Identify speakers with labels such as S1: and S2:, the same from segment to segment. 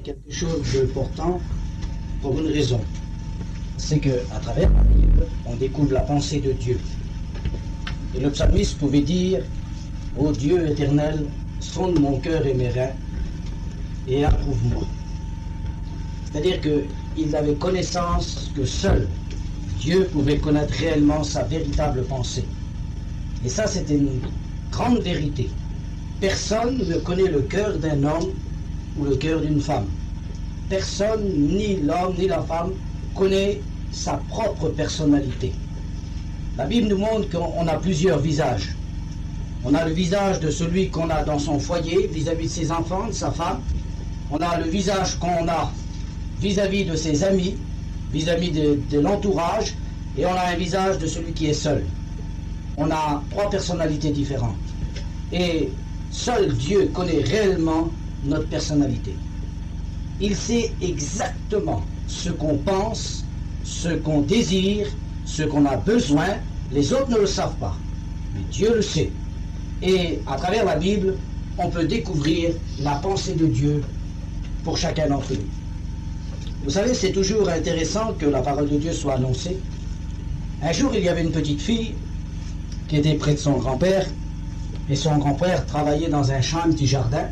S1: quelque chose d'important pour une raison. C'est qu'à travers la Bible, on découvre la pensée de Dieu. Et le psalmiste pouvait dire « Ô Dieu éternel, sonde mon cœur et mes reins, et approuve-moi ». C'est-à-dire qu'il avait connaissance que seul Dieu pouvait connaître réellement sa véritable pensée. Et ça, c'était une grande vérité. Personne ne connaît le cœur d'un homme ou le cœur d'une femme. Personne, ni l'homme ni la femme, connaît sa propre personnalité. La Bible nous montre qu'on a plusieurs visages. On a le visage de celui qu'on a dans son foyer, vis-à-vis de ses enfants, de sa femme. On a le visage qu'on a vis-à-vis de ses amis, vis-à-vis de l'entourage, et on a un visage de celui qui est seul. On a trois personnalités différentes. Et seul Dieu connaît réellement notre personnalité. Il sait exactement ce qu'on pense, ce qu'on désire, ce qu'on a besoin. Les autres ne le savent pas, mais Dieu le sait. Et à travers la Bible, on peut découvrir la pensée de Dieu pour chacun d'entre nous. Vous savez, c'est toujours intéressant que la parole de Dieu soit annoncée. Un jour, il y avait une petite fille qui était près de son grand-père, et son grand-père travaillait dans un champ, un petit jardin,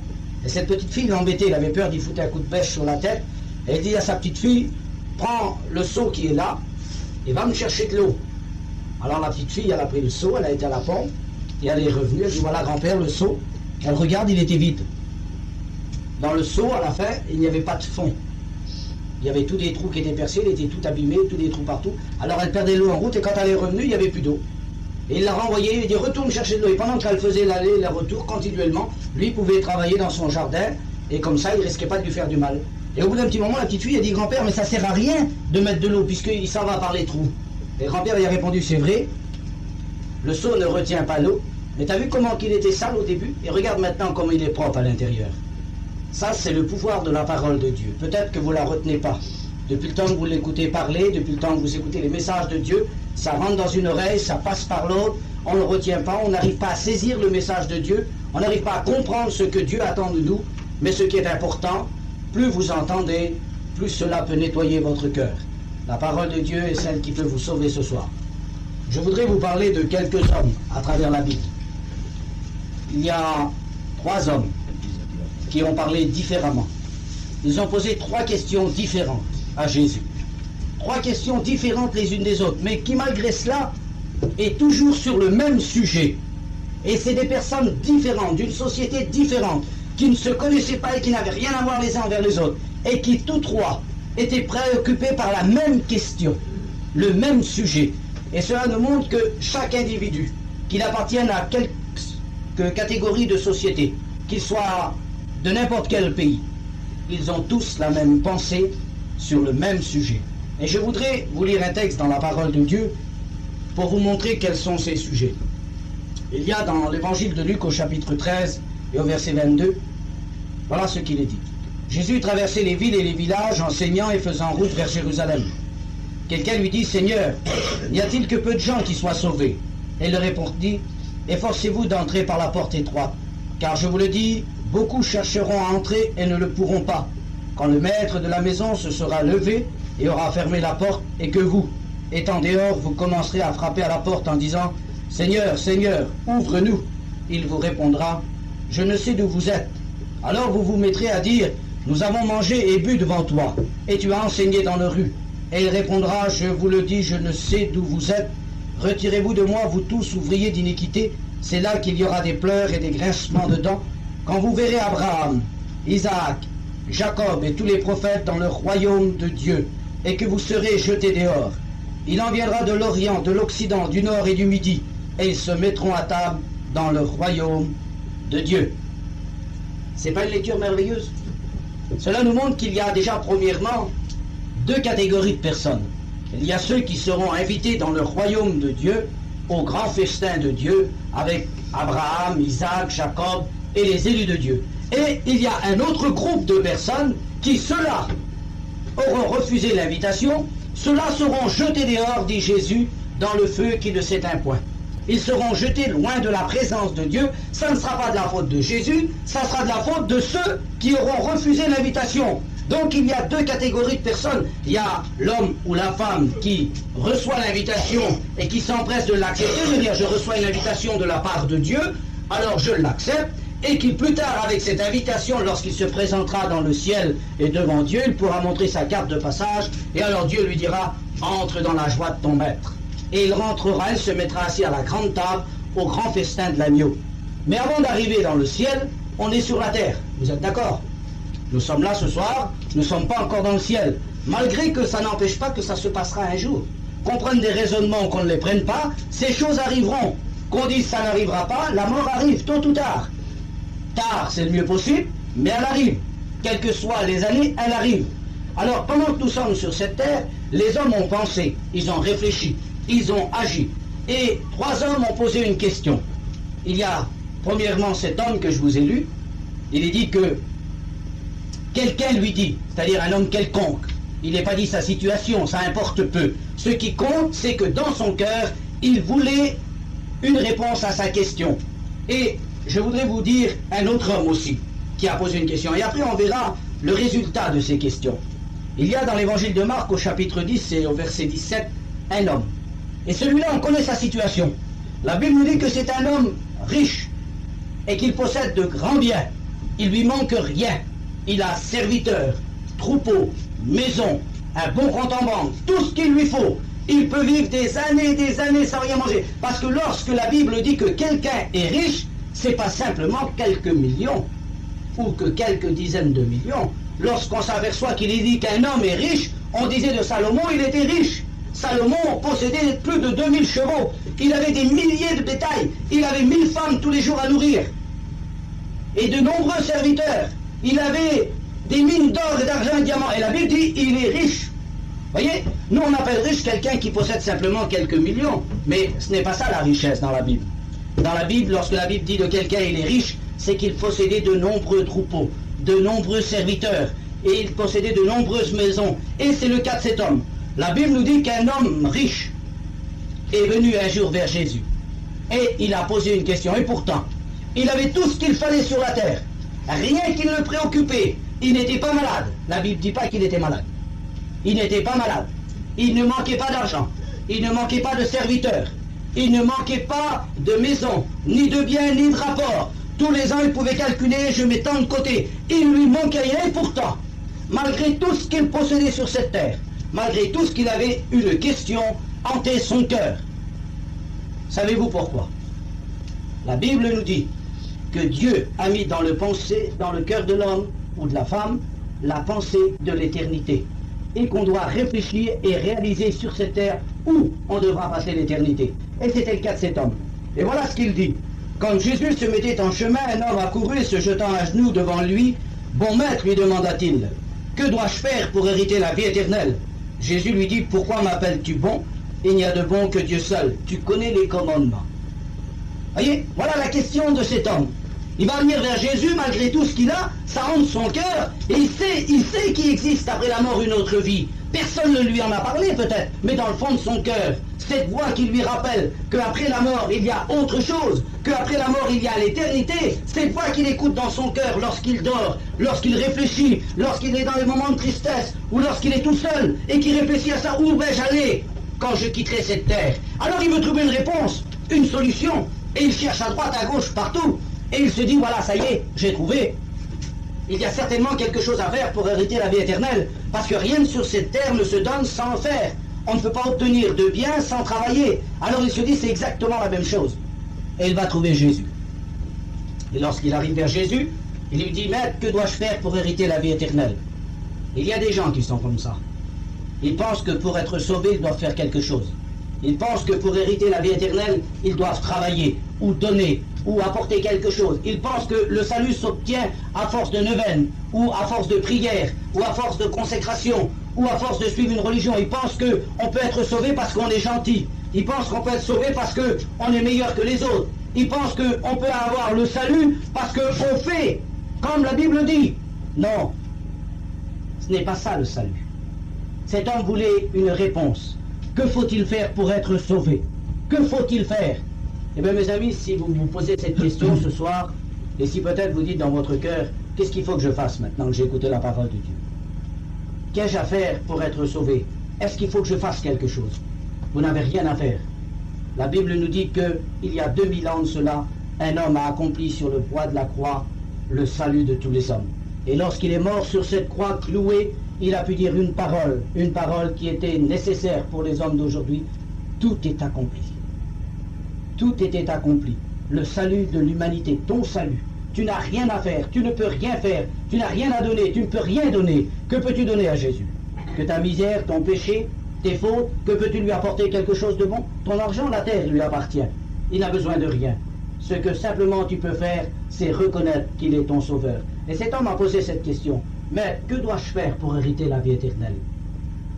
S1: et cette petite fille l'embêtait, il avait peur d'y foutre un coup de bêche sur la tête, et il dit à sa petite fille, prends le seau qui est là, et va me chercher de l'eau. Alors la petite fille, elle a pris le seau, elle a été à la pompe, et elle est revenue, elle dit, voilà grand-père, le seau. Elle regarde, il était vide. Dans le seau, à la fin, il n'y avait pas de fond. Il y avait tous des trous qui étaient percés, il était tout abîmé, tous des trous partout. Alors elle perdait l'eau en route, et quand elle est revenue, il n'y avait plus d'eau. Et il l'a renvoyée, il dit retourne chercher de l'eau. Et pendant qu'elle faisait l'aller et le retour continuellement, lui pouvait travailler dans son jardin, et comme ça, il ne risquait pas de lui faire du mal. Et au bout d'un petit moment, la petite fille a dit grand-père, mais ça ne sert à rien de mettre de l'eau, puisqu'il s'en va par les trous. Et le grand-père lui a répondu c'est vrai, le seau ne retient pas l'eau, mais tu as vu comment il était sale au début, et regarde maintenant comment il est propre à l'intérieur. Ça, c'est le pouvoir de la parole de Dieu. Peut-être que vous ne la retenez pas. Depuis le temps que vous l'écoutez parler, depuis le temps que vous écoutez les messages de Dieu, ça rentre dans une oreille, ça passe par l'autre, on ne le retient pas, on n'arrive pas à saisir le message de Dieu, on n'arrive pas à comprendre ce que Dieu attend de nous, mais ce qui est important, plus vous entendez, plus cela peut nettoyer votre cœur. La parole de Dieu est celle qui peut vous sauver ce soir. Je voudrais vous parler de quelques hommes à travers la Bible. Il y a 3 hommes qui ont parlé différemment. Ils ont posé 3 questions différentes à Jésus. 3 questions différentes les unes des autres, mais qui malgré cela est toujours sur le même sujet. Et c'est des personnes différentes, d'une société différente, qui ne se connaissaient pas et qui n'avaient rien à voir les uns envers les autres, et qui tous 3 étaient préoccupés par la même question, le même sujet. Et cela nous montre que chaque individu, qu'il appartienne à quelque catégorie de société, qu'il soit de n'importe quel pays, ils ont tous la même pensée sur le même sujet. Et je voudrais vous lire un texte dans la parole de Dieu pour vous montrer quels sont ces sujets. Il y a dans l'évangile de Luc au chapitre 13 et au verset 22, voilà ce qu'il est dit. Jésus traversait les villes et les villages, enseignant et faisant route vers Jérusalem. Quelqu'un lui dit, Seigneur, n'y a-t-il que peu de gens qui soient sauvés? Et il leur répondit, efforcez-vous d'entrer par la porte étroite, car je vous le dis, beaucoup chercheront à entrer et ne le pourront pas. Quand le maître de la maison se sera levé et aura fermé la porte, et que vous, étant dehors, vous commencerez à frapper à la porte en disant, Seigneur, Seigneur, ouvre-nous. Il vous répondra, je ne sais d'où vous êtes. Alors vous vous mettrez à dire, nous avons mangé et bu devant toi, et tu as enseigné dans les rues. Et il répondra, je vous le dis, je ne sais d'où vous êtes. Retirez-vous de moi, vous tous ouvriers d'iniquité. C'est là qu'il y aura des pleurs et des grincements de dents. Quand vous verrez Abraham, Isaac, Jacob et tous les prophètes dans le royaume de Dieu, et que vous serez jetés dehors, il en viendra de l'Orient, de l'Occident, du Nord et du Midi, et ils se mettront à table dans le royaume de Dieu. C'est pas une lecture merveilleuse? Cela nous montre qu'il y a déjà premièrement 2 catégories de personnes. Il y a ceux qui seront invités dans le royaume de Dieu, au grand festin de Dieu, avec Abraham, Isaac, Jacob et les élus de Dieu. Et il y a un autre groupe de personnes qui, ceux-là, auront refusé l'invitation, ceux-là seront jetés dehors, dit Jésus, dans le feu qui ne s'éteint point. Ils seront jetés loin de la présence de Dieu. Ça ne sera pas de la faute de Jésus, ça sera de la faute de ceux qui auront refusé l'invitation. Donc il y a deux catégories de personnes. Il y a l'homme ou la femme qui reçoit l'invitation et qui s'empresse de l'accepter. Je veux dire, je reçois une invitation de la part de Dieu, alors je l'accepte. Et qui plus tard, avec cette invitation, lorsqu'il se présentera dans le ciel et devant Dieu, il pourra montrer sa carte de passage. Et alors Dieu lui dira, entre dans la joie de ton maître. Et il rentrera, il se mettra assis à la grande table, au grand festin de l'agneau. Mais avant d'arriver dans le ciel, on est sur la terre. Vous êtes d'accord? Nous sommes là ce soir, nous ne sommes pas encore dans le ciel. Malgré que ça n'empêche pas que ça se passera un jour. Qu'on prenne des raisonnements ou qu'on ne les prenne pas, ces choses arriveront. Qu'on dise ça n'arrivera pas, la mort arrive, tôt ou tard. Tard, c'est le mieux possible, mais elle arrive. Quelles que soient les années, elle arrive. Alors, pendant que nous sommes sur cette terre, les hommes ont pensé, ils ont réfléchi, ils ont agi. Et 3 hommes ont posé une question. Il y a, premièrement, cet homme que je vous ai lu. Il est dit que quelqu'un lui dit, c'est-à-dire un homme quelconque. Il n'est pas dit sa situation, ça importe peu. Ce qui compte, c'est que dans son cœur, il voulait une réponse à sa question. Et je voudrais vous dire un autre homme aussi, qui a posé une question. Et après, on verra le résultat de ces questions. Il y a dans l'évangile de Marc, au chapitre 10 et au verset 17, un homme. Et celui-là, on connaît sa situation. La Bible nous dit que c'est un homme riche et qu'il possède de grands biens. Il lui manque rien. Il a serviteurs, troupeaux, maison, un bon compte en banque, tout ce qu'il lui faut. Il peut vivre des années sans rien manger. Parce que lorsque la Bible dit que quelqu'un est riche, c'est pas simplement quelques millions ou que quelques dizaines de millions. Lorsqu'on s'aperçoit qu'il est dit qu'un homme est riche, on disait de Salomon, il était riche. Salomon possédait plus de 2000 chevaux. Il avait des milliers de bétail. Il avait 1000 femmes tous les jours à nourrir. Et de nombreux serviteurs. Il avait des mines d'or et d'argent et de diamants. Et la Bible dit, il est riche. Voyez, nous on appelle riche quelqu'un qui possède simplement quelques millions. Mais ce n'est pas ça la richesse dans la Bible. Dans la Bible, lorsque la Bible dit de quelqu'un il est riche, c'est qu'il possédait de nombreux troupeaux, de nombreux serviteurs, et il possédait de nombreuses maisons. Et c'est le cas de cet homme. La Bible nous dit qu'un homme riche est venu un jour vers Jésus. Et il a posé une question. Et pourtant, il avait tout ce qu'il fallait sur la terre. Rien qui ne le préoccupait. Il n'était pas malade. La Bible ne dit pas qu'il était malade. Il n'était pas malade. Il ne manquait pas d'argent. Il ne manquait pas de serviteurs. Il ne manquait pas de maison, ni de biens, ni de rapports. Tous les ans, il pouvait calculer, je mets tant de côté. Il ne lui manquait rien. Et pourtant, malgré tout ce qu'il possédait sur cette terre, malgré tout ce qu'il avait, une question hantait son cœur. Savez-vous pourquoi? La Bible nous dit que Dieu a mis dans le cœur de l'homme ou de la femme, la pensée de l'éternité. Et qu'on doit réfléchir et réaliser sur cette terre où on devra passer l'éternité. Et c'était le cas de cet homme. Et voilà ce qu'il dit. Quand Jésus se mettait en chemin, un homme accourut et se jetant à genoux devant lui. « Bon maître, lui demanda-t-il, que dois-je faire pour hériter la vie éternelle ?» Jésus lui dit, « Pourquoi m'appelles-tu bon? Il n'y a de bon que Dieu seul. Tu connais les commandements. » Voyez, voilà la question de cet homme. Il va venir vers Jésus malgré tout ce qu'il a, ça hante son cœur, et il sait qu'il existe après la mort une autre vie. Personne ne lui en a parlé peut-être, mais dans le fond de son cœur, cette voix qui lui rappelle qu'après la mort il y a autre chose, qu'après la mort il y a l'éternité, cette voix qu'il écoute dans son cœur lorsqu'il dort, lorsqu'il réfléchit, lorsqu'il est dans les moments de tristesse, ou lorsqu'il est tout seul, et qu'il réfléchit à ça, où vais-je aller quand je quitterai cette terre? Alors il veut trouver une réponse, une solution, et il cherche à droite, à gauche, partout. Et il se dit, voilà, ça y est, j'ai trouvé. Il y a certainement quelque chose à faire pour hériter la vie éternelle, parce que rien sur cette terre ne se donne sans faire. On ne peut pas obtenir de bien sans travailler. Alors il se dit, c'est exactement la même chose. Et il va trouver Jésus. Et lorsqu'il arrive vers Jésus, il lui dit, maître, que dois-je faire pour hériter la vie éternelle? Il y a des gens qui sont comme ça. Ils pensent que pour être sauvés, ils doivent faire quelque chose. Ils pensent que pour hériter la vie éternelle, ils doivent travailler, ou donner, ou apporter quelque chose. Ils pensent que le salut s'obtient à force de neuvaine, ou à force de prière, ou à force de consécration, ou à force de suivre une religion. Ils pensent qu'on peut être sauvé parce qu'on est gentil. Ils pensent qu'on peut être sauvé parce qu'on est meilleur que les autres. Ils pensent qu'on peut avoir le salut parce qu'on fait, comme la Bible dit. Non, ce n'est pas ça le salut. Cet homme voulait une réponse. Que faut-il faire pour être sauvé? Que faut-il faire? Eh bien mes amis, si vous vous posez cette question ce soir, et si peut-être vous dites dans votre cœur, qu'est-ce qu'il faut que je fasse maintenant que j'ai écouté la parole de Dieu? qu'ai-je à faire pour être sauvé? Est-ce qu'il faut que je fasse quelque chose? Vous n'avez rien à faire. La Bible nous dit qu'il y a 2000 ans de cela, un homme a accompli sur le bois de la croix le salut de tous les hommes. Et lorsqu'il est mort sur cette croix clouée, il a pu dire une parole qui était nécessaire pour les hommes d'aujourd'hui. Tout est accompli. Tout était accompli. Le salut de l'humanité, ton salut. Tu n'as rien à faire, tu ne peux rien faire, tu n'as rien à donner, tu ne peux rien donner. Que peux-tu donner à Jésus? Que ta misère, ton péché, tes fautes, que peux-tu lui apporter quelque chose de bon? Ton argent, la terre lui appartient. Il n'a besoin de rien. Ce que simplement tu peux faire, c'est reconnaître qu'il est ton sauveur. Et cet homme a posé cette question. Mais que dois-je faire pour hériter la vie éternelle?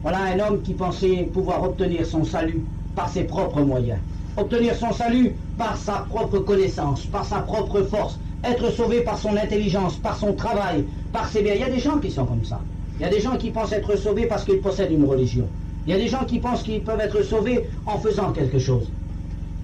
S1: Voilà un homme qui pensait pouvoir obtenir son salut par ses propres moyens. Obtenir son salut par sa propre connaissance, par sa propre force. Être sauvé par son intelligence, par son travail, par ses biens. Il y a des gens qui sont comme ça. Il y a des gens qui pensent être sauvés parce qu'ils possèdent une religion. Il y a des gens qui pensent qu'ils peuvent être sauvés en faisant quelque chose.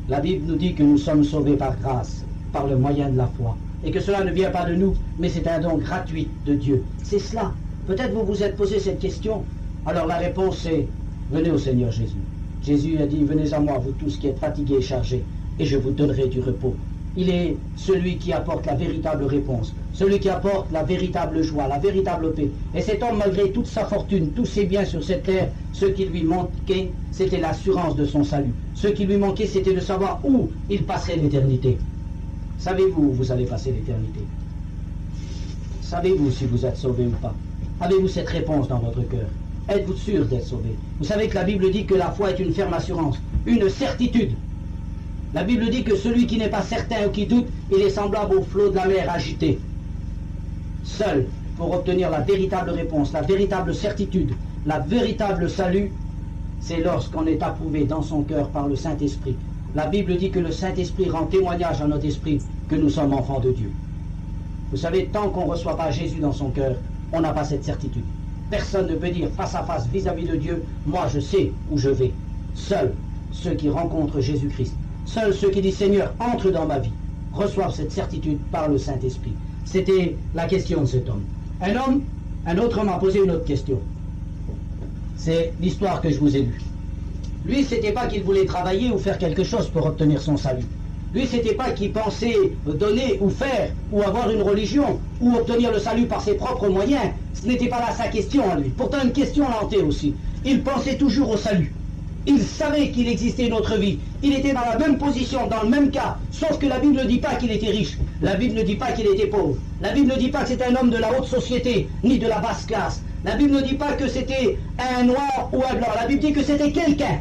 S1: La Bible nous dit que nous sommes sauvés par grâce, par le moyen de la foi. Et que cela ne vient pas de nous, mais c'est un don gratuit de Dieu. C'est cela. Peut-être vous vous êtes posé cette question. Alors la réponse est, venez au Seigneur Jésus. Jésus a dit, venez à moi, vous tous qui êtes fatigués et chargés, et je vous donnerai du repos. Il est celui qui apporte la véritable réponse, celui qui apporte la véritable joie, la véritable paix. Et cet homme, malgré toute sa fortune, tous ses biens sur cette terre, ce qui lui manquait, c'était l'assurance de son salut. Ce qui lui manquait, c'était de savoir où il passerait l'éternité. Savez-vous où vous allez passer l'éternité? Savez-vous si vous êtes sauvé ou pas? Avez-vous cette réponse dans votre cœur? Êtes-vous sûr d'être sauvé? Vous savez que la Bible dit que la foi est une ferme assurance, une certitude. La Bible dit que celui qui n'est pas certain ou qui doute, il est semblable au flot de la mer agité. Seul, pour obtenir la véritable réponse, la véritable certitude, la véritable salut, c'est lorsqu'on est approuvé dans son cœur par le Saint-Esprit. La Bible dit que le Saint-Esprit rend témoignage à notre esprit que nous sommes enfants de Dieu. Vous savez, tant qu'on ne reçoit pas Jésus dans son cœur, on n'a pas cette certitude. Personne ne peut dire face à face vis-à-vis de Dieu, moi je sais où je vais. Seuls ceux qui rencontrent Jésus-Christ, seuls ceux qui disent Seigneur, entre dans ma vie, reçoivent cette certitude par le Saint-Esprit. C'était la question de cet homme. Un autre homme a posé une autre question. C'est l'histoire que je vous ai lue. Lui, c'était pas qu'il voulait travailler ou faire quelque chose pour obtenir son salut. Lui, c'était pas qu'il pensait donner ou faire ou avoir une religion ou obtenir le salut par ses propres moyens. Ce n'était pas là sa question à lui. Pourtant, une question l'hantait aussi. Il pensait toujours au salut. Il savait qu'il existait une autre vie. Il était dans la même position, dans le même cas. Sauf que la Bible ne dit pas qu'il était riche. La Bible ne dit pas qu'il était pauvre. La Bible ne dit pas que c'était un homme de la haute société, ni de la basse classe. La Bible ne dit pas que c'était un noir ou un blanc. La Bible dit que c'était quelqu'un.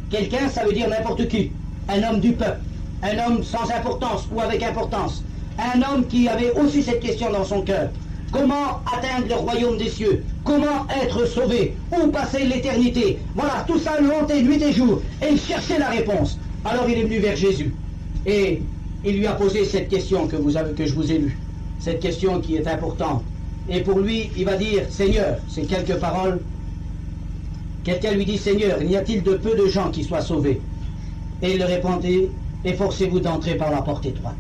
S1: Quelqu'un, ça veut dire n'importe qui. Un homme du peuple. Un homme sans importance ou avec importance. Un homme qui avait aussi cette question dans son cœur. Comment atteindre le royaume des cieux? Comment être sauvé? Où passer l'éternité? Voilà, tout ça le hantait nuit et jour. Et il cherchait la réponse. Alors il est venu vers Jésus. Et il lui a posé cette question que je vous ai lue. Cette question qui est importante. Et pour lui, il va dire, Seigneur, c'est quelques paroles. Quelqu'un lui dit, Seigneur, n'y a-t-il de peu de gens qui soient sauvés? Et il répondait, efforcez-vous d'entrer par la porte étroite.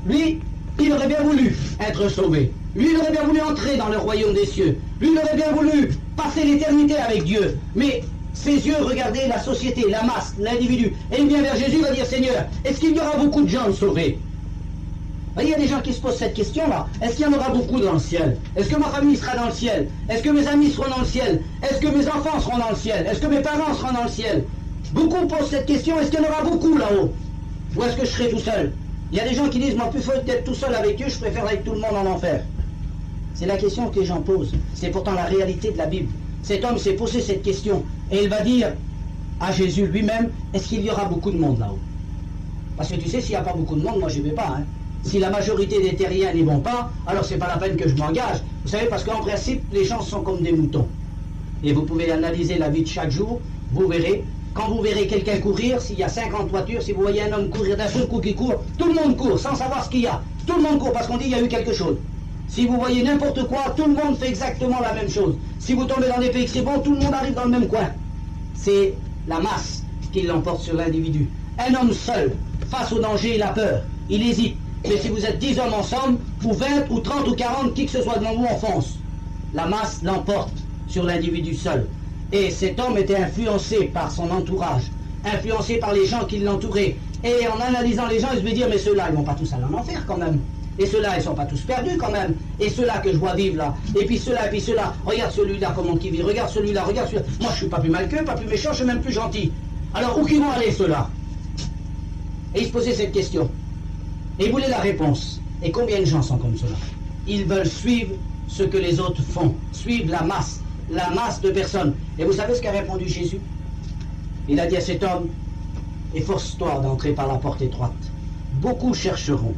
S1: Lui, il aurait bien voulu être sauvé. Lui, il aurait bien voulu entrer dans le royaume des cieux. Lui, il aurait bien voulu passer l'éternité avec Dieu. Mais ses yeux regardaient la société, la masse, l'individu. Et il vient vers Jésus, il va dire, Seigneur, est-ce qu'il y aura beaucoup de gens sauvés? Il y a des gens qui se posent cette question-là. Est-ce qu'il y en aura beaucoup dans le ciel? Est-ce que ma famille sera dans le ciel? Est-ce que mes amis seront dans le ciel? Est-ce que mes enfants seront dans le ciel? Est-ce que mes parents seront dans le ciel? Beaucoup posent cette question, est-ce qu'il y en aura beaucoup là-haut? Ou est-ce que je serai tout seul? Il y a des gens qui disent, moi, plus faut être tout seul avec Dieu, je préfère avec tout le monde en enfer. C'est la question que les gens posent. C'est pourtant la réalité de la Bible. Cet homme s'est posé cette question. Et il va dire à Jésus lui-même, est-ce qu'il y aura beaucoup de monde là-haut? Parce que tu sais, s'il n'y a pas beaucoup de monde, moi je ne vais pas. Hein. Si la majorité des terriens n'y vont pas, alors c'est pas la peine que je m'engage. Vous savez, parce qu'en principe, les gens sont comme des moutons. Et vous pouvez analyser la vie de chaque jour, vous verrez. Quand vous verrez quelqu'un courir, s'il y a 50 voitures, si vous voyez un homme courir d'un seul coup qui court, tout le monde court sans savoir ce qu'il y a. Tout le monde court parce qu'on dit qu'il y a eu quelque chose. Si vous voyez n'importe quoi, tout le monde fait exactement la même chose. Si vous tombez dans des pays extrêmes, tout le monde arrive dans le même coin. C'est la masse qui l'emporte sur l'individu. Un homme seul, face au danger, il a peur, il hésite. Mais si vous êtes 10 hommes ensemble, ou 20, ou 30, ou 40, qui que ce soit devant vous, on fonce. La masse l'emporte sur l'individu seul. Et cet homme était influencé par son entourage, influencé par les gens qui l'entouraient. Et en analysant les gens, il se dit, mais ceux-là, ils vont pas tous aller en enfer quand même. Et ceux-là, ils sont pas tous perdus quand même. Et ceux-là que je vois vivre là. Et puis ceux-là, regarde celui-là comment il vit, regarde celui-là, regarde celui-là. Moi, je suis pas plus mal qu'eux, pas plus méchant, je suis même plus gentil. Alors, où qu'ils vont aller ceux-là? Et il se posait cette question. Et il voulait la réponse. Et combien de gens sont comme cela? Ils veulent suivre ce que les autres font, suivre la masse de personnes. Et vous savez ce qu'a répondu Jésus? Il a dit à cet homme, efforce-toi d'entrer par la porte étroite. Beaucoup chercheront,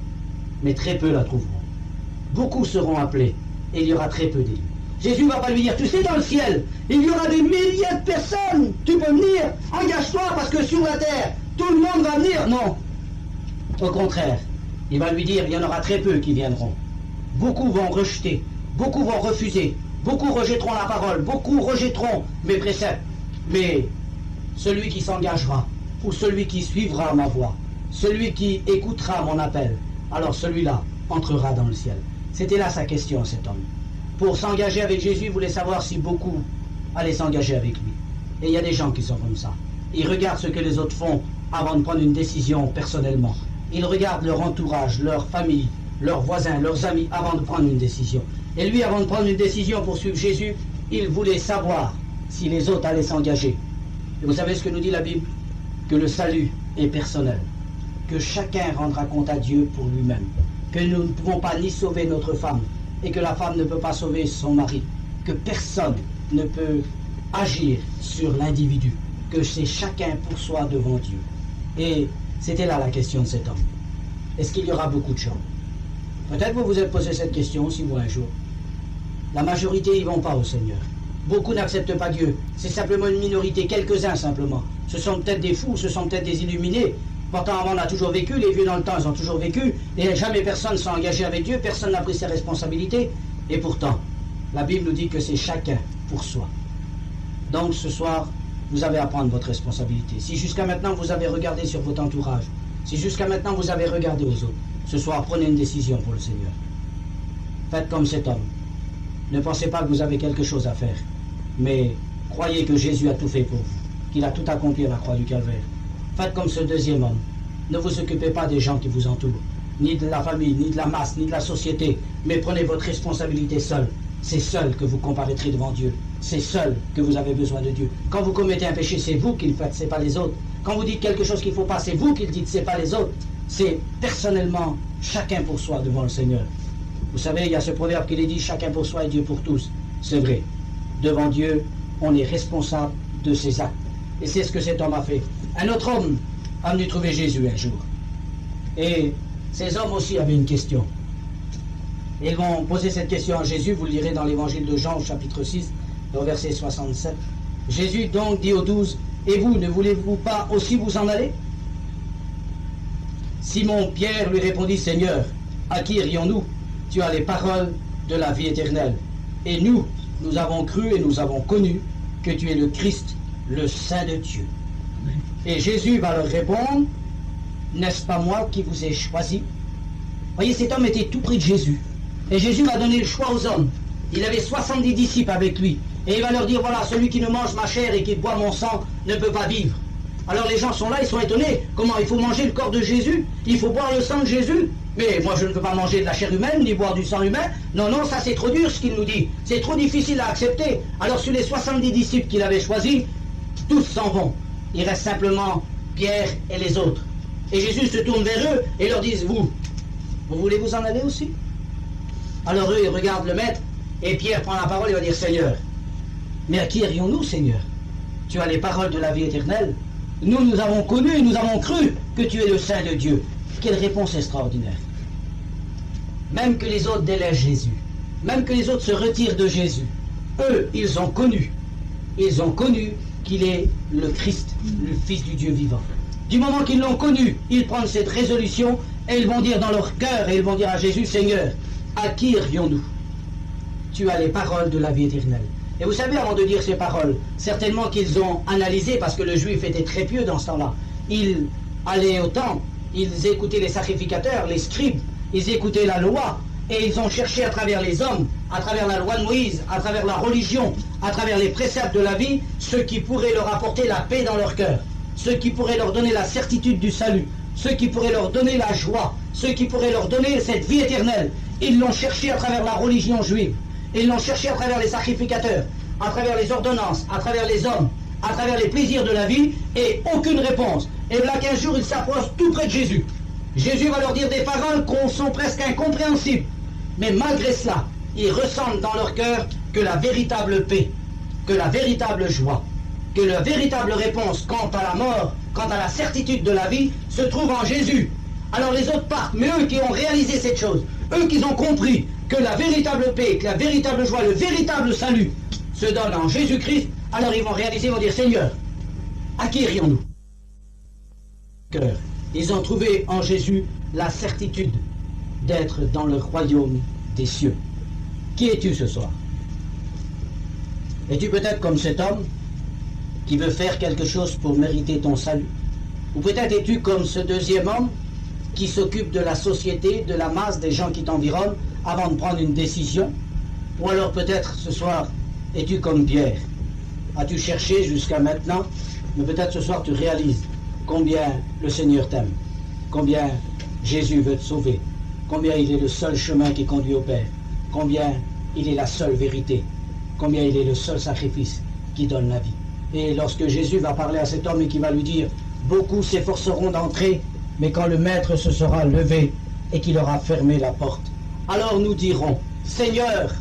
S1: mais très peu la trouveront. Beaucoup seront appelés, et il y aura très peu d'élus. Jésus ne va pas lui dire, tu sais, dans le ciel, il y aura des milliers de personnes, tu peux venir, engage-toi, parce que sur la terre, tout le monde va venir. Non. Au contraire, il va lui dire, il y en aura très peu qui viendront. Beaucoup vont rejeter, beaucoup vont refuser, beaucoup rejetteront la parole, beaucoup rejetteront mes préceptes. Mais celui qui s'engagera, ou celui qui suivra ma voie, celui qui écoutera mon appel, alors celui-là entrera dans le ciel. C'était là sa question, cet homme. Pour s'engager avec Jésus, il voulait savoir si beaucoup allaient s'engager avec lui. Et il y a des gens qui sont comme ça. Ils regardent ce que les autres font avant de prendre une décision personnellement. Ils regardent leur entourage, leur famille, leurs voisins, leurs amis avant de prendre une décision. Et lui, avant de prendre une décision pour suivre Jésus, il voulait savoir si les autres allaient s'engager. Et vous savez ce que nous dit la Bible? Que le salut est personnel. Que chacun rendra compte à Dieu pour lui-même. Que nous ne pouvons pas ni sauver notre femme, et que la femme ne peut pas sauver son mari. Que personne ne peut agir sur l'individu. Que c'est chacun pour soi devant Dieu. Et c'était là la question de cet homme. Est-ce qu'il y aura beaucoup de gens? Peut-être vous vous êtes posé cette question aussi, vous, un jour. La majorité, ils ne vont pas au Seigneur. Beaucoup n'acceptent pas Dieu. C'est simplement une minorité, quelques-uns simplement. Ce sont peut-être des fous, ce sont peut-être des illuminés. Pourtant, on a toujours vécu, les vieux dans le temps, ils ont toujours vécu. Et jamais personne ne s'est engagé avec Dieu, personne n'a pris ses responsabilités. Et pourtant, la Bible nous dit que c'est chacun pour soi. Donc ce soir, vous avez à prendre votre responsabilité. Si jusqu'à maintenant vous avez regardé sur votre entourage, si jusqu'à maintenant vous avez regardé aux autres, ce soir prenez une décision pour le Seigneur. Faites comme cet homme. Ne pensez pas que vous avez quelque chose à faire, mais croyez que Jésus a tout fait pour vous, qu'il a tout accompli à la croix du Calvaire. Faites comme ce deuxième homme. Ne vous occupez pas des gens qui vous entourent, ni de la famille, ni de la masse, ni de la société, mais prenez votre responsabilité seul. C'est seul que vous comparaîtrez devant Dieu. C'est seul que vous avez besoin de Dieu. Quand vous commettez un péché, c'est vous qui le faites, c'est pas les autres. Quand vous dites quelque chose qu'il ne faut pas, c'est vous qui le dites, c'est pas les autres. C'est personnellement chacun pour soi devant le Seigneur. Vous savez, il y a ce proverbe qui dit chacun pour soi et Dieu pour tous. C'est vrai. Devant Dieu, on est responsable de ses actes. Et c'est ce que cet homme a fait. Un autre homme a venu trouver Jésus un jour. Et ces hommes aussi avaient une question. Et ils vont poser cette question à Jésus, vous le lirez dans l'évangile de Jean, au chapitre 6, au verset 67. Jésus donc dit aux 12, « Et vous, ne voulez-vous pas aussi vous en aller ?» Simon-Pierre lui répondit, « Seigneur, à qui irions-nous? Tu as les paroles de la vie éternelle. Et nous, nous avons cru et nous avons connu que tu es le Christ, le Saint de Dieu. » Et Jésus va leur répondre, « N'est-ce pas moi qui vous ai choisi ?» Voyez, cet homme était tout près de Jésus. Et Jésus va donner le choix aux hommes. Il avait 70 disciples avec lui. Et il va leur dire, voilà, celui qui ne mange ma chair et qui boit mon sang ne peut pas vivre. Alors les gens sont là, ils sont étonnés. Comment, il faut manger le corps de Jésus? Il faut boire le sang de Jésus? Mais moi je ne peux pas manger de la chair humaine, ni boire du sang humain. Non, non, ça c'est trop dur ce qu'il nous dit. C'est trop difficile à accepter. Alors sur les 70 disciples qu'il avait choisis, tous s'en vont. Il reste simplement Pierre et les autres. Et Jésus se tourne vers eux et leur dit, vous voulez vous en aller aussi? Alors eux, ils regardent le maître, et Pierre prend la parole et va dire, Seigneur, mais à qui irions-nous, Seigneur? Tu as les paroles de la vie éternelle. Nous avons connu, nous avons cru que tu es le Saint de Dieu. Quelle réponse extraordinaire. Même que les autres délaissent Jésus, même que les autres se retirent de Jésus, eux, ils ont connu qu'il est le Christ, le Fils du Dieu vivant. Du moment qu'ils l'ont connu, ils prennent cette résolution et ils vont dire dans leur cœur, et ils vont dire à Jésus, Seigneur, à qui irions-nous? Tu as les paroles de la vie éternelle. Et vous savez, avant de dire ces paroles, certainement qu'ils ont analysé, parce que le juif était très pieux dans ce temps-là. Ils allaient au temple, ils écoutaient les sacrificateurs, les scribes, ils écoutaient la loi, Et ils ont cherché à travers les hommes, à travers la loi de Moïse, à travers la religion, à travers les préceptes de la vie, ce qui pourrait leur apporter la paix dans leur cœur, ce qui pourrait leur donner la certitude du salut, ce qui pourrait leur donner la joie, ce qui pourrait leur donner cette vie éternelle. Ils l'ont cherché à travers la religion juive, ils l'ont cherché à travers les sacrificateurs, à travers les ordonnances, à travers les hommes, à travers les plaisirs de la vie, et aucune réponse. Et là qu'un jour ils s'approchent tout près de Jésus. Jésus va leur dire des paroles qui sont presque incompréhensibles. Mais malgré cela, ils ressentent dans leur cœur que la véritable paix, que la véritable joie, que la véritable réponse quant à la mort, quant à la certitude de la vie, se trouve en Jésus. Alors les autres partent, mais eux qui ont réalisé cette chose, eux qui ont compris que la véritable paix, que la véritable joie, le véritable salut se donne en Jésus-Christ, alors ils vont réaliser, ils vont dire, Seigneur, à qui irions-nous? Ils ont trouvé en Jésus la certitude d'être dans le royaume des cieux. Qui es-tu ce soir? Es-tu peut-être comme cet homme qui veut faire quelque chose pour mériter ton salut? Ou peut-être es-tu comme ce deuxième homme qui s'occupe de la société, de la masse des gens qui t'environnent avant de prendre une décision? Ou alors peut-être ce soir es-tu comme Pierre? As-tu cherché jusqu'à maintenant, mais peut-être ce soir tu réalises combien le Seigneur t'aime, combien Jésus veut te sauver, combien il est le seul chemin qui conduit au Père, combien il est la seule vérité, combien il est le seul sacrifice qui donne la vie. Et lorsque Jésus va parler à cet homme et qui va lui dire « Beaucoup s'efforceront d'entrer, mais quand le Maître se sera levé et qu'il aura fermé la porte, alors nous dirons « Seigneur,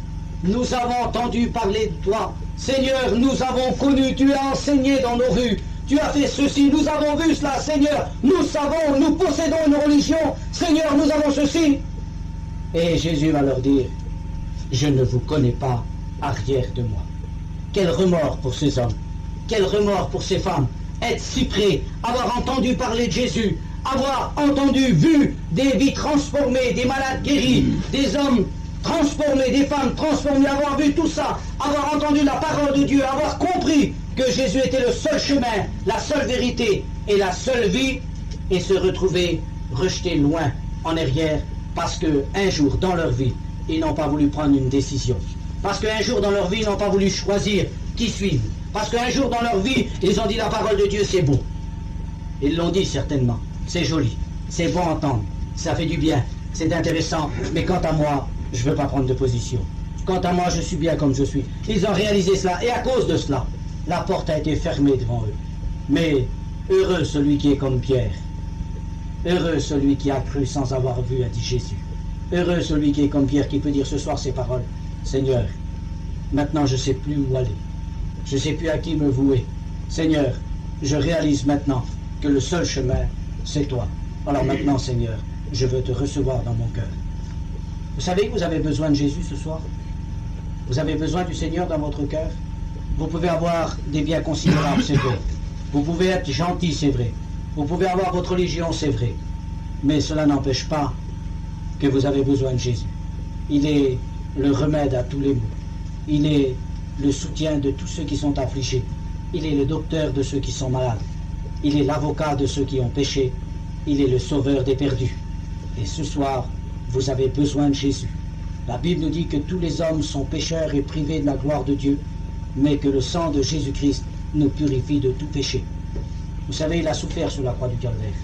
S1: nous avons entendu parler de toi, Seigneur, nous avons connu, tu as enseigné dans nos rues, tu as fait ceci, nous avons vu cela, Seigneur, nous savons, nous possédons une religion, Seigneur, nous avons ceci. » Et Jésus va leur dire, je ne vous connais pas, arrière de moi. Quel remords pour ces hommes, quel remords pour ces femmes, être si près, avoir entendu parler de Jésus, avoir entendu, vu des vies transformées, des malades guéris, des hommes transformés, des femmes transformées, avoir vu tout ça, avoir entendu la parole de Dieu, avoir compris que Jésus était le seul chemin, la seule vérité et la seule vie, et se retrouver rejetés loin en arrière, parce qu'un jour dans leur vie, ils n'ont pas voulu prendre une décision. Parce qu'un jour dans leur vie, ils n'ont pas voulu choisir qui suivre. Parce qu'un jour dans leur vie, ils ont dit la parole de Dieu, c'est beau. Ils l'ont dit certainement, c'est joli, c'est bon à entendre, ça fait du bien, c'est intéressant, mais quant à moi, je ne veux pas prendre de position. Quant à moi, je suis bien comme je suis. Ils ont réalisé cela, et à cause de cela, la porte a été fermée devant eux. Mais heureux celui qui est comme Pierre. Heureux celui qui a cru sans avoir vu, a dit Jésus. Heureux celui qui est comme Pierre, qui peut dire ce soir ces paroles. Seigneur, maintenant je ne sais plus où aller. Je ne sais plus à qui me vouer. Seigneur, je réalise maintenant que le seul chemin, c'est toi. Alors maintenant, Seigneur, je veux te recevoir dans mon cœur. Vous savez que vous avez besoin de Jésus ce soir? Vous avez besoin du Seigneur dans votre cœur? Vous pouvez avoir des biens considérables, c'est vrai. Vous pouvez être gentil, c'est vrai. Vous pouvez avoir votre religion, c'est vrai. Mais cela n'empêche pas que vous avez besoin de Jésus. Il est le remède à tous les maux. Il est le soutien de tous ceux qui sont affligés. Il est le docteur de ceux qui sont malades. Il est l'avocat de ceux qui ont péché. Il est le sauveur des perdus. Et ce soir, vous avez besoin de Jésus. La Bible nous dit que tous les hommes sont pécheurs et privés de la gloire de Dieu, mais que le sang de Jésus-Christ nous purifie de tout péché. Vous savez, il a souffert sur la croix du Calvaire.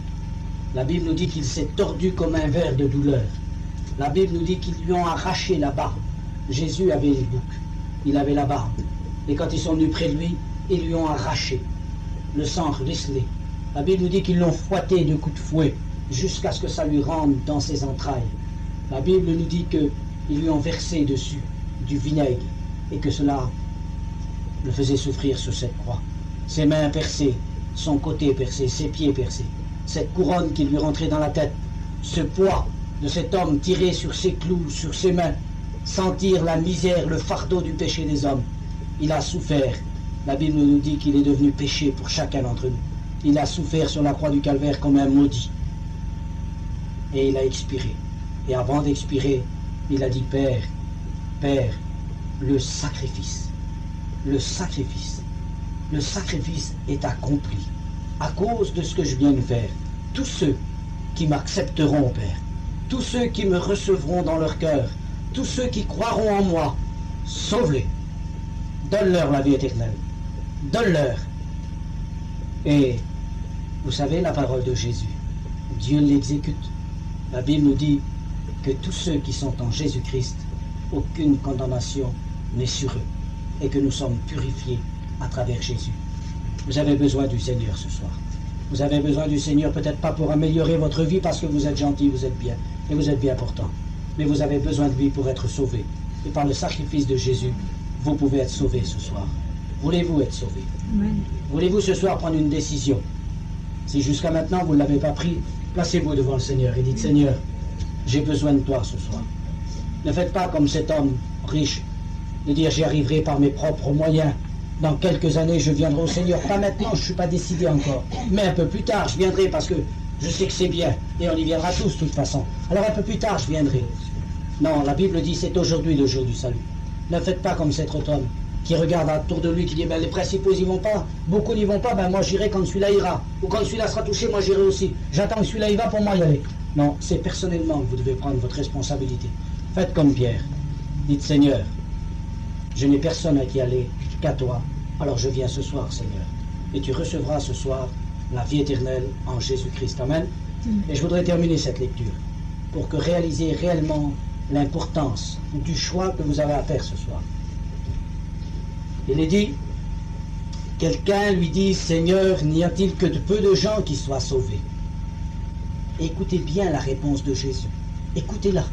S1: La Bible nous dit qu'il s'est tordu comme un ver de douleur. La Bible nous dit qu'ils lui ont arraché la barbe. Jésus avait les boucs, il avait la barbe. Et quand ils sont venus près de lui, ils lui ont arraché. Le sang ruisselait. La Bible nous dit qu'ils l'ont fouetté de coups de fouet jusqu'à ce que ça lui rentre dans ses entrailles. La Bible nous dit qu'ils lui ont versé dessus du vinaigre et que cela le faisait souffrir sur cette croix. Ses mains percées, son côté percé, ses pieds percés, cette couronne qui lui rentrait dans la tête, ce poids de cet homme tiré sur ses clous, sur ses mains, sentir la misère, le fardeau du péché des hommes. Il a souffert. La Bible nous dit qu'il est devenu péché pour chacun d'entre nous. Il a souffert sur la croix du Calvaire comme un maudit. Et il a expiré. Et avant d'expirer, il a dit, Père, Père, le sacrifice est accompli. À cause de ce que je viens de faire, tous ceux qui m'accepteront, Père, tous ceux qui me recevront dans leur cœur, tous ceux qui croiront en moi, sauve-les. Donne-leur la vie éternelle. Donne-leur. Et vous savez la parole de Jésus. Dieu l'exécute. La Bible nous dit que tous ceux qui sont en Jésus-Christ, aucune condamnation n'est sur eux et que nous sommes purifiés à travers Jésus. Vous avez besoin du Seigneur ce soir. Vous avez besoin du Seigneur, peut-être pas pour améliorer votre vie parce que vous êtes gentil, vous êtes bien, et vous êtes bien portant. Mais vous avez besoin de lui pour être sauvé. Et par le sacrifice de Jésus, vous pouvez être sauvé ce soir. Voulez-vous être sauvé? Voulez-vous ce soir prendre une décision? Si jusqu'à maintenant vous ne l'avez pas pris, placez-vous devant le Seigneur et dites, Seigneur, j'ai besoin de toi ce soir. Ne faites pas comme cet homme riche, de dire j'y arriverai par mes propres moyens. Dans quelques années, je viendrai au Seigneur. Pas maintenant, je ne suis pas décidé encore. Mais un peu plus tard, je viendrai parce que je sais que c'est bien. Et on y viendra tous, de toute façon. Alors un peu plus tard, je viendrai. Non, la Bible dit c'est aujourd'hui le jour du salut. Ne faites pas comme cet autre homme qui regarde autour de lui, qui dit ben, les principaux n'y vont pas, beaucoup n'y vont pas, ben moi j'irai quand celui-là ira. Ou quand celui-là sera touché, moi j'irai aussi. J'attends que celui-là y va pour moi y aller. Non, c'est personnellement que vous devez prendre votre responsabilité. Faites comme Pierre. Dites Seigneur, je n'ai personne à qui aller qu'à toi. Alors je viens ce soir, Seigneur. Et tu recevras ce soir la vie éternelle en Jésus-Christ. Amen. Et je voudrais terminer cette lecture pour que réaliser réellement l'importance du choix que vous avez à faire ce soir. Il est dit, quelqu'un lui dit, Seigneur, n'y a-t-il que de peu de gens qui soient sauvés? Écoutez bien la réponse de Jésus. Écoutez-la.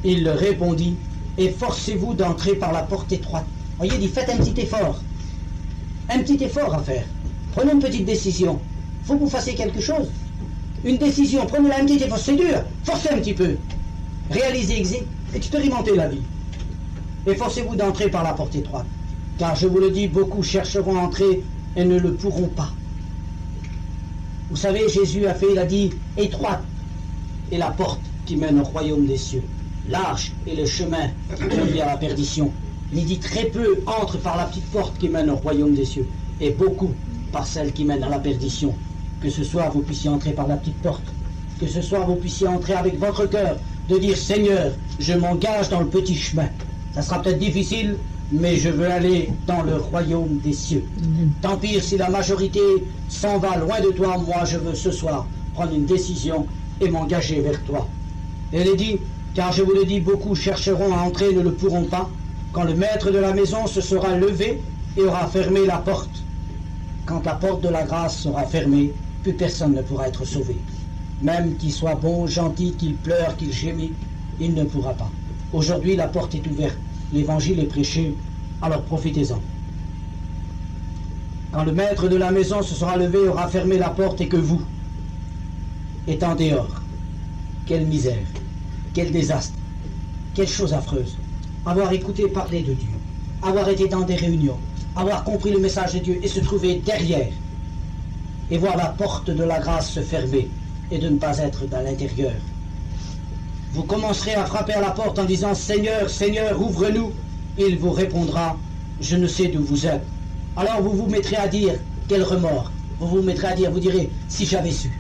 S1: Il leur répondit, efforcez-vous d'entrer par la porte étroite. Voyez, il dit, faites un petit effort. Un petit effort à faire. Prenez une petite décision. Il faut que vous fassiez quelque chose. Une décision, prenez un petit effort. C'est dur. Forcez un petit peu. Réalisez, expérimentez la vie. Efforcez-vous d'entrer par la porte étroite. Car je vous le dis, beaucoup chercheront à entrer et ne le pourront pas. Vous savez, Jésus il a dit, étroite est la porte qui mène au royaume des cieux. Large est le chemin qui conduit à la perdition. Il dit très peu entrent par la petite porte qui mène au royaume des cieux, et beaucoup par celle qui mène à la perdition. Que ce soir vous puissiez entrer par la petite porte, que ce soir vous puissiez entrer avec votre cœur, de dire Seigneur, je m'engage dans le petit chemin. Ça sera peut-être difficile, mais je veux aller dans le royaume des cieux. Tant pis si la majorité s'en va loin de toi, moi je veux ce soir prendre une décision et m'engager vers toi. Et elle est dit, car je vous le dis, beaucoup chercheront à entrer et ne le pourront pas, quand le maître de la maison se sera levé et aura fermé la porte. Quand la porte de la grâce sera fermée, plus personne ne pourra être sauvé. Même qu'il soit bon, gentil, qu'il pleure, qu'il gémit, il ne pourra pas. Aujourd'hui, la porte est ouverte, l'évangile est prêché, alors profitez-en. Quand le maître de la maison se sera levé et aura fermé la porte et que vous, étant dehors, quelle misère, quel désastre, quelle chose affreuse. Avoir écouté parler de Dieu, avoir été dans des réunions, avoir compris le message de Dieu et se trouver derrière et voir la porte de la grâce se fermer et de ne pas être dans l'intérieur. Vous commencerez à frapper à la porte en disant « Seigneur, Seigneur, ouvre-nous » il vous répondra « Je ne sais d'où vous êtes ». Alors vous vous mettrez à dire « Quel remords » vous vous mettrez à dire, vous direz « Si j'avais su ».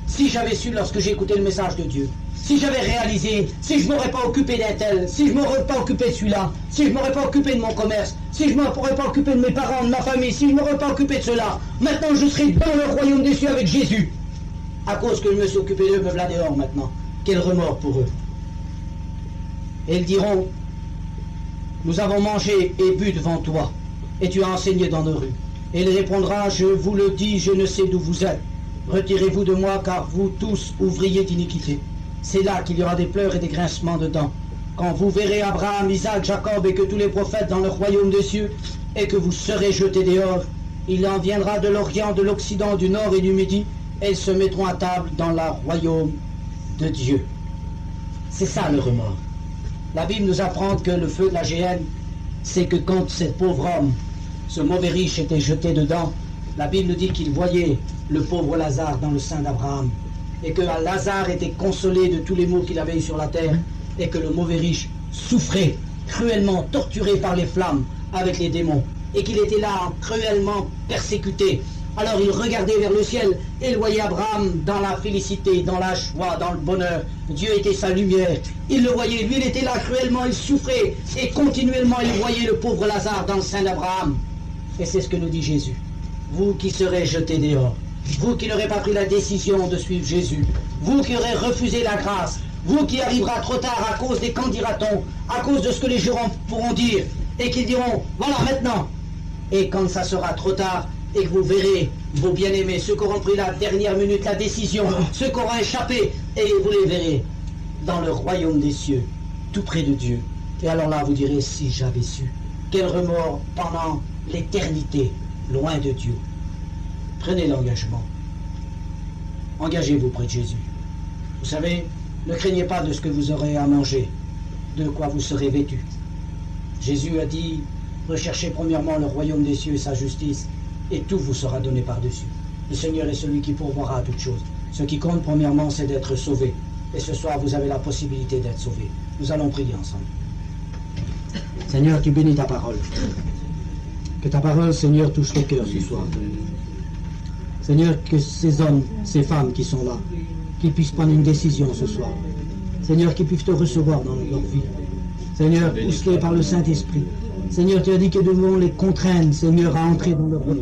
S1: Si j'avais su lorsque j'ai écouté le message de Dieu, si j'avais réalisé, si je ne m'aurais pas occupé d'un tel, si je ne m'aurais pas occupé de celui-là, si je ne m'aurais pas occupé de mon commerce, si je ne m'aurais pas occupé de mes parents, de ma famille, si je ne m'aurais pas occupé de cela, maintenant je serais dans le royaume des cieux avec Jésus. À cause que je me suis occupé d'eux, me voilà dehors maintenant. Quel remords pour eux. Et ils diront, nous avons mangé et bu devant toi, et tu as enseigné dans nos rues. Et il répondra, je vous le dis, je ne sais d'où vous êtes. Retirez-vous de moi, car vous tous ouvriers d'iniquité. C'est là qu'il y aura des pleurs et des grincements de dents. Quand vous verrez Abraham, Isaac, Jacob et que tous les prophètes dans le royaume des cieux, et que vous serez jetés dehors, il en viendra de l'Orient, de l'Occident, du Nord et du Midi, et ils se mettront à table dans le royaume de Dieu. C'est ça le remords. La Bible nous apprend que le feu de la géhenne, c'est que quand ce pauvre homme, ce mauvais riche était jeté dedans, la Bible dit qu'il voyait le pauvre Lazare dans le sein d'Abraham, et que Lazare était consolé de tous les maux qu'il avait eu sur la terre, et que le mauvais riche souffrait, cruellement torturé par les flammes avec les démons, et qu'il était là cruellement persécuté, Alors il regardait vers le ciel et il voyait Abraham dans la félicité, dans la joie, dans le bonheur. Dieu était sa lumière. Il le voyait, lui il était là cruellement, il souffrait et continuellement il voyait le pauvre Lazare dans le sein d'Abraham. Et c'est ce que nous dit Jésus. Vous qui serez jetés dehors, vous qui n'aurez pas pris la décision de suivre Jésus, vous qui aurez refusé la grâce, vous qui arriverez trop tard à cause des qu'en dira-t-on, à cause de ce que les jurons pourront dire, et qu'ils diront, voilà maintenant. Et quand ça sera trop tard, et que vous verrez vos bien-aimés, ceux qui auront pris la dernière minute, la décision, ceux qui auront échappé, et vous les verrez dans le royaume des cieux, tout près de Dieu. Et alors là, vous direz, si j'avais su, quel remords pendant l'éternité, loin de Dieu. Prenez l'engagement. Engagez-vous près de Jésus. Vous savez, ne craignez pas de ce que vous aurez à manger, de quoi vous serez vêtus. Jésus a dit, recherchez premièrement le royaume des cieux et sa justice, et tout vous sera donné par-dessus. Le Seigneur est celui qui pourvoira à toutes choses. Ce qui compte premièrement, c'est d'être sauvé. Et ce soir, vous avez la possibilité d'être sauvé. Nous allons prier ensemble. Seigneur, tu bénis ta parole. Que ta parole, Seigneur, touche nos cœurs ce soir. Seigneur, que ces hommes, ces femmes qui sont là, qu'ils puissent prendre une décision ce soir. Seigneur, qu'ils puissent te recevoir dans leur vie. Seigneur, pousse-les par le Saint-Esprit. Seigneur, tu as dit que nous devons les contraindre, Seigneur, à entrer dans leur vie.